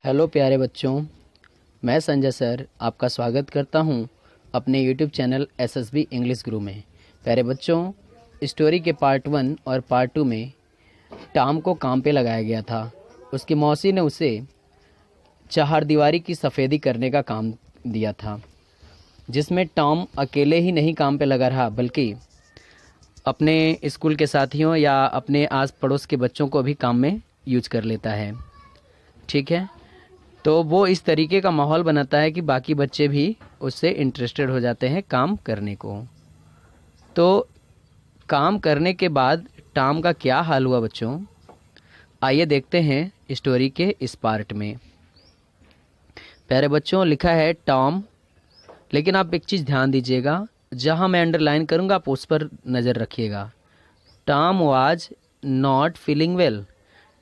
Hello प्यारे बच्चों, मैं संजय सर आपका स्वागत करता हूं अपने यूट्यूब चैनल एसएसबी इंग्लिश गुरु में। प्यारे बच्चों, स्टोरी के पार्ट 1 और पार्ट 2 में टॉम को काम पे लगाया गया था। उसकी मौसी ने उसे चारदीवारी की सफ़ेदी करने का काम दिया था, जिसमें टॉम अकेले ही नहीं काम पे लगा रहा बल्कि अपने स्कूल के साथियों या अपने आस पड़ोस के बच्चों को भी काम में यूज कर लेता है। ठीक है, तो वो इस तरीके का माहौल बनाता है कि बाकी बच्चे भी उससे इंटरेस्टेड हो जाते हैं काम करने को। तो काम करने के बाद टॉम का क्या हाल हुआ बच्चों, आइए देखते हैं स्टोरी के इस पार्ट में। प्यारे बच्चों, लिखा है टॉम, लेकिन आप एक चीज़ ध्यान दीजिएगा, जहां मैं अंडरलाइन करूंगा आप उस पर नज़र रखिएगा। Tom was not feeling well.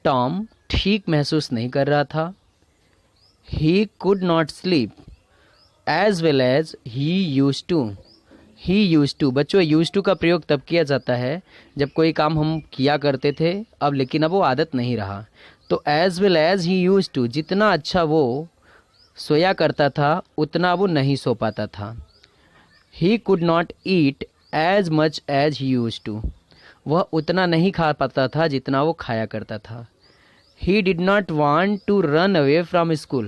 Tom ठीक महसूस नहीं कर रहा था। He could not sleep as well as he used to. He used to, बच्चों used to का प्रयोग तब किया जाता है जब कोई काम हम किया करते थे लेकिन अब वो आदत नहीं रहा। तो as well as he used to, जितना अच्छा वो सोया करता था उतना वो नहीं सो पाता था। He could not eat as much as he used to, वह उतना नहीं खा पाता था जितना वो खाया करता था। He did not want to run away from school.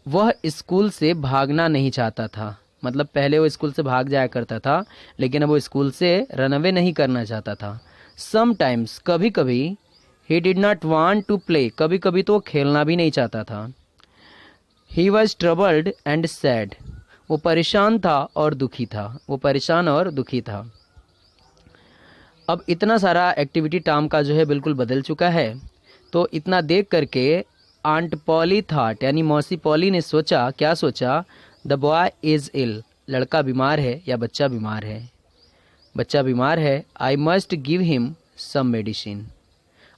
वह स्कूल से भागना नहीं चाहता था। मतलब पहले वो स्कूल से भाग जाया करता था, लेकिन अब वो स्कूल से रन अवे नहीं करना चाहता था। Sometimes, कभी कभी, he did not want to play, कभी कभी तो वो खेलना भी नहीं चाहता था। He was troubled and sad, वो परेशान था और दुखी था। वो परेशान और दुखी था। अब इतना सारा एक्टिविटी टॉम का जो है बिल्कुल बदल चुका है। तो इतना देख करके आंट पॉली थॉट, यानी मौसी पॉली ने सोचा, क्या सोचा, द बॉय इज़ इल, लड़का बीमार है या बच्चा बीमार है। बच्चा बीमार है। I must give him some medicine.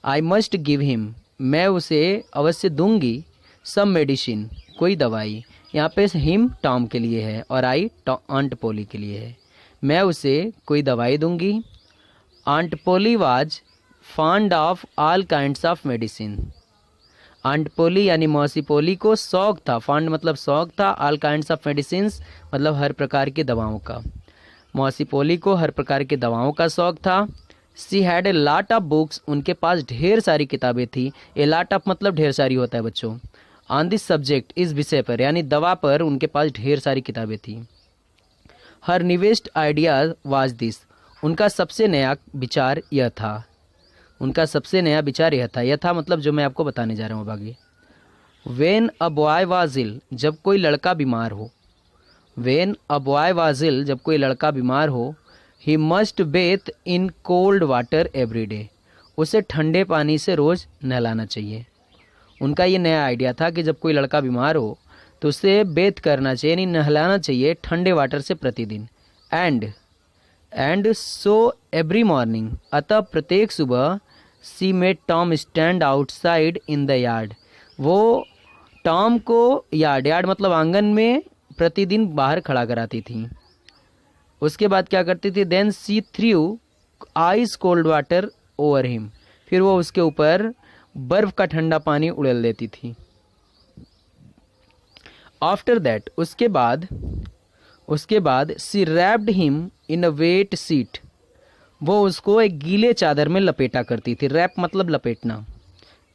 I must give him, मैं उसे अवश्य दूंगी, सम मेडिसिन, कोई दवाई। यहाँ पे हिम टॉम के लिए है और आई आंट पॉली के लिए है। मैं उसे कोई दवाई दूंगी। Aunt Polly was fond of all kinds of medicine. Aunt Polly यानी मौसी पोली को शौक था, फॉन्ड मतलब शौक था, ऑल काइंड्स ऑफ मेडिसिन्स मतलब हर प्रकार की दवाओं का। मौसी पोली को हर प्रकार की दवाओं का शौक था। She had a lot of books, उनके पास ढेर सारी किताबें थी। ए लॉट ऑफ मतलब ढेर सारी होता है बच्चों। ऑन दिस सब्जेक्ट, इस विषय पर यानी दवा पर उनके पास ढेर सारी किताबें थी। हर न्यूएस्ट आइडिया वाज दिस, उनका सबसे नया विचार यह था। उनका सबसे नया विचार यह था। यह था मतलब जो मैं आपको बताने जा रहा हूँ अब आगे। When a boy was ill, जब कोई लड़का बीमार हो। When a boy was ill, जब कोई लड़का बीमार हो। He must bathe in cold water every day, उसे ठंडे पानी से रोज़ नहलाना चाहिए। उनका ये नया आइडिया था कि जब कोई लड़का बीमार हो तो उसे बेथ करना चाहिए, यानी नहलाना चाहिए ठंडे वाटर से प्रतिदिन। एंड सो एवरी मॉर्निंग, अतः प्रत्येक सुबह, सी made Tom stand outside in the yard, वो टॉम को यार्ड मतलब आंगन में प्रतिदिन बाहर खड़ा कराती थी। उसके बाद क्या करती थी, then she threw ice cold water over him, फिर वो उसके ऊपर बर्फ का ठंडा पानी उड़ेल देती थी। आफ्टर दैट, उसके बाद she wrapped him in a wet sheet, वो उसको एक गीले चादर में लपेटा करती थी। रैप मतलब लपेटना।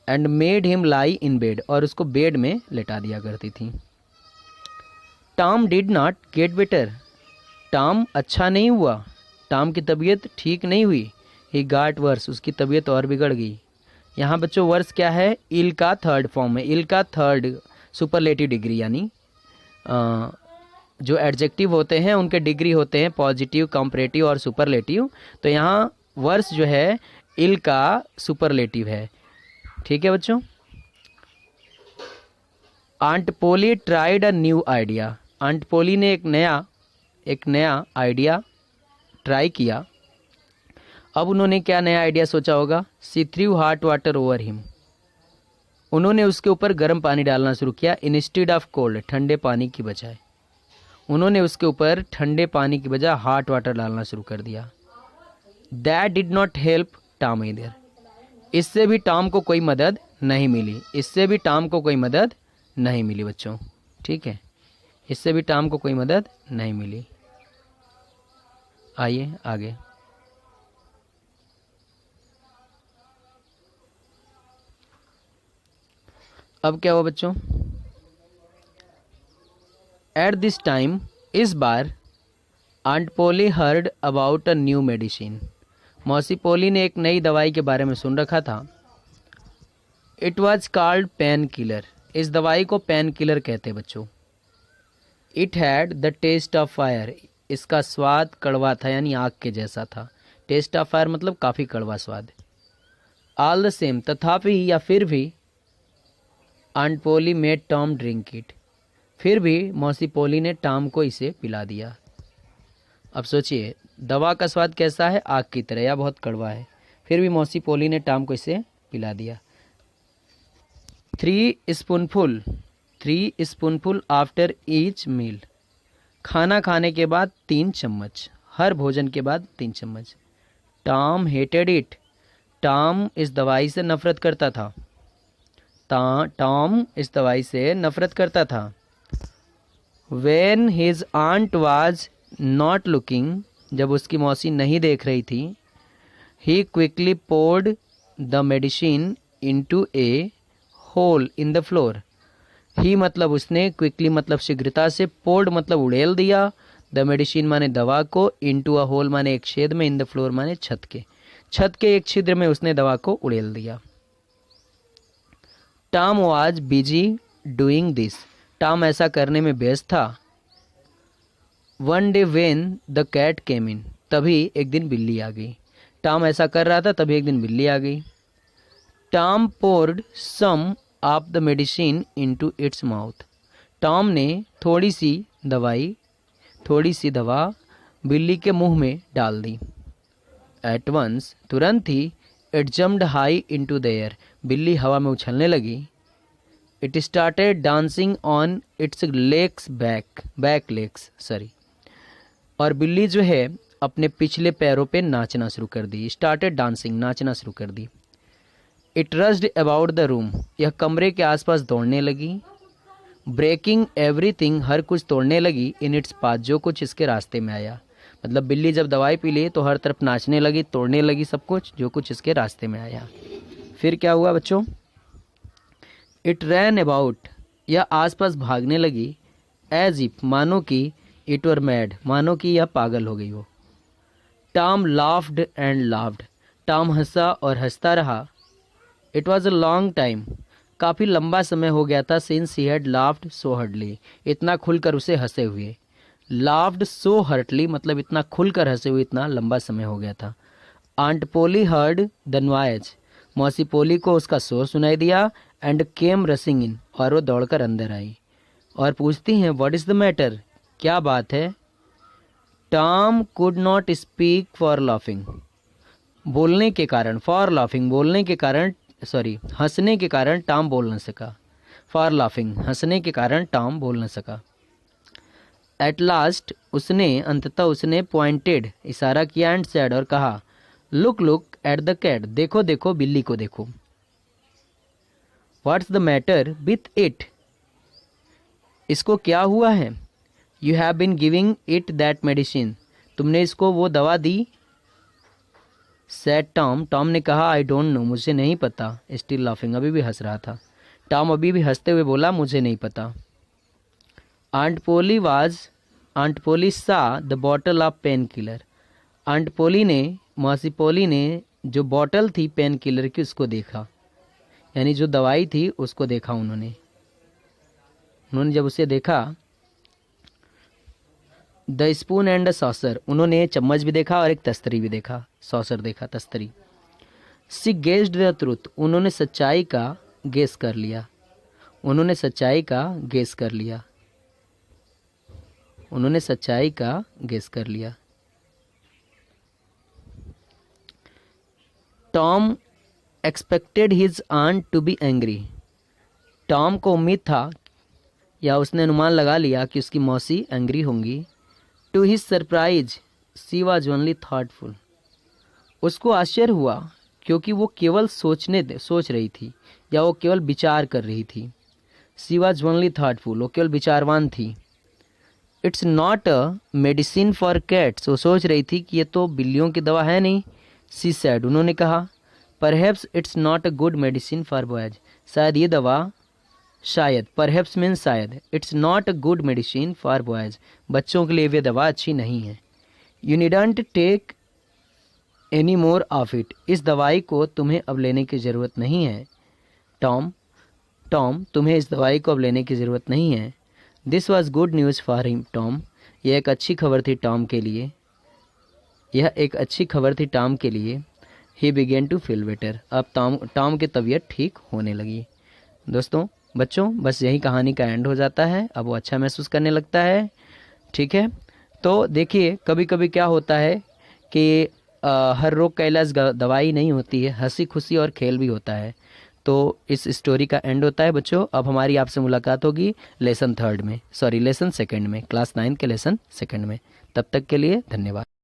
And made him lie in bed, और उसको बेड में लेटा दिया करती थी। Tom did not get better, Tom अच्छा नहीं हुआ, टॉम की तबीयत ठीक नहीं हुई। ही गॉट वर्स, उसकी तबीयत और बिगड़ गई। यहाँ बच्चों वर्स क्या है, इल का थर्ड फॉर्म है। इल का थर्ड सुपरलेटिव डिग्री, यानी जो एडजेक्टिव होते हैं उनके डिग्री होते हैं पॉजिटिव, कंपैरेटिव और सुपरलेटिव। तो यहाँ वर्स जो है इल का सुपरलेटिव है। ठीक है बच्चों। Aunt Polly tried a new idea, aunt Polly ने एक नया आइडिया ट्राई किया। अब उन्होंने क्या नया आइडिया सोचा होगा, she threw hot water over him, उन्होंने उसके ऊपर गर्म पानी डालना शुरू किया। इंस्टेड ऑफ कोल्ड, ठंडे पानी की बजाय उन्होंने उसके ऊपर ठंडे पानी की बजाय हॉट वाटर डालना शुरू कर दिया। That did not help Tom either, इससे भी टॉम को कोई मदद नहीं मिली। इससे भी टॉम को कोई मदद नहीं मिली बच्चों। ठीक है, इससे भी टॉम को कोई मदद नहीं मिली। आइए आगे। अब क्या हुआ बच्चों, एट दिस टाइम, इस बार, aunt Polly heard about a new medicine. मौसी पोली ने एक नई दवाई के बारे में सुन रखा था। It was called pain killer. इस दवाई को पेन किलर कहते हैं बच्चों। It had the taste of fire. इसका स्वाद कड़वा था, यानी आग के जैसा था। टेस्ट ऑफ फायर मतलब काफ़ी कड़वा स्वाद। ऑल द सेम, तथापि या फिर भी, aunt Polly made Tom drink it. फिर भी मौसी पोली ने टॉम को इसे पिला दिया। अब सोचिए, दवा का स्वाद कैसा है, आग की तरह या बहुत कड़वा है, फिर भी मौसी पोली ने टॉम को इसे पिला दिया। 3 स्पूनफुल आफ्टर ईच मील। खाना खाने के बाद 3 चम्मच, हर भोजन के बाद 3 चम्मच। Tom hated it. टॉम इस दवाई से नफरत करता था। टॉम इस दवाई से नफरत करता था। When his aunt was not looking, जब उसकी मौसी नहीं देख रही थी, he quickly poured the medicine into a hole in the floor. ही मतलब उसने, क्विकली मतलब शीघ्रता से, poured मतलब उड़ेल दिया, the medicine माने दवा को, into a hole माने एक छेद में, in the floor माने छत के एक छिद्र में उसने दवा को उड़ेल दिया। Tom was busy doing this. Tom ऐसा करने में व्यस्त था। One day when the cat came in. तभी एक दिन बिल्ली आ गई। टॉम ऐसा कर रहा था, तभी एक दिन बिल्ली आ गई। Tom poured some of the medicine into its mouth. Tom ने थोड़ी सी दवा बिल्ली के मुंह में डाल दी। एट वंस, तुरंत ही, it jumped high into the air. बिल्ली हवा में उछलने लगी। It started dancing on its back legs. और बिल्ली जो है अपने पिछले पैरों पे नाचना शुरू कर दी। स्टार्टेड डांसिंग, नाचना शुरू कर दी। It rushed about the room. यह कमरे के आसपास दौड़ने लगी। ब्रेकिंग एवरीथिंग, हर कुछ तोड़ने लगी। इन इट्स पाथ, जो कुछ इसके रास्ते में आया। मतलब बिल्ली जब दवाई पी ली तो हर तरफ नाचने लगी, तोड़ने लगी सब कुछ, जो कुछ इसके रास्ते में आया। फिर क्या हुआ बच्चों, इट रैन अबाउट, यह आसपास भागने लगी। एज इफ, मानो कि, इट वर मैड, मानो कि यह पागल हो गई हो। Tom laughed and laughed. Tom हंसा और हंसता रहा। It was a long time, काफ़ी लंबा समय हो गया था। Since he had laughed so heartily, इतना खुलकर उसे हंसे हुए। लाफ्ड सो हर्टली मतलब इतना खुलकर हंसे हुए, इतना लंबा समय हो गया था। Aunt Polly heard the noise, मौसी पोली को उसका शोर सुनाई दिया। एंड केम रसिंग इन, और वो दौड़कर अंदर आई और पूछती हैं, व्हाट इज़ द मैटर, क्या बात है। Tom could not speak for laughing, बोलने के कारण, फॉर लाफिंग बोलने के कारण, हंसने के कारण टॉम बोल न सका। फॉर लाफिंग, हंसने के कारण टॉम बोल न सका। एट लास्ट, अंततः उसने पॉइंटेड, इशारा किया, एंड सेड, और कहा, लुक एट द कैट, देखो देखो बिल्ली को देखो। What's the matter with it, इसको क्या हुआ है। You have been giving it that medicine, तुमने इसको वो दवा दी। सेड टॉम, टॉम ने कहा, आई डोंट नो, मुझे नहीं पता। स्टिल लाफिंग, अभी भी हंस रहा था। टॉम अभी भी हंसते हुए बोला, मुझे नहीं पता। Aunt Polly saw the bottle of painkiller. Aunt Polly ने, मौसी पोली ने जो बॉटल थी पेन किलर की उसको देखा, यानी जो दवाई थी उसको देखा उन्होंने जब उसे देखा। The spoon and the saucer, उन्होंने चम्मच भी देखा और एक तस्तरी भी देखा, सॉसर देखा, तस्तरी। सी गेस्ड द ट्रूथ, उन्होंने सच्चाई का गेस कर लिया। उन्होंने सच्चाई का गेस कर लिया। उन्होंने सच्चाई का गेस कर लिया। Tom expected his aunt to be angry, Tom को उम्मीद था या उसने अनुमान लगा लिया कि उसकी मौसी एंग्री होंगी। To his surprise she was only thoughtful, उसको आश्चर्य हुआ क्योंकि वो केवल सोच रही थी या वो केवल विचार कर रही थी। शी वॉज ओनली थॉटफुल, वो केवल विचारवान थी। It's not a medicine for cats, वो सोच रही थी कि ये तो बिल्लियों की दवा है नहीं। शी सैड, उन्होंने कहा। Perhaps it's not a good medicine for boys, शायद ये दवा, शायद, परहैप्स मीन्स शायद, it's not a good medicine for boys, बच्चों के लिए ये दवा अच्छी नहीं है। You needn't take any more of it, इस दवाई को तुम्हें अब लेने की ज़रूरत नहीं है। टॉम, टॉम, तुम्हें इस दवाई को अब लेने की ज़रूरत नहीं है। This was good news for him, Tom, यह एक अच्छी खबर थी टॉम के लिए, यह एक अच्छी खबर थी टॉम के लिए। He began to feel better, अब टॉम की तबीयत ठीक होने लगी। दोस्तों, बच्चों, बस यही कहानी का एंड हो जाता है। अब वो अच्छा महसूस करने लगता है। ठीक है, तो देखिए कभी कभी क्या होता है कि हर रोग का इलाज दवाई नहीं होती है, हंसी खुशी और खेल भी होता है। तो इस स्टोरी का एंड होता है बच्चों। अब हमारी आपसे मुलाकात होगी लेसन 3 में, सॉरी लेसन 2 में, क्लास 9 के लेसन 2 में। तब तक के लिए धन्यवाद।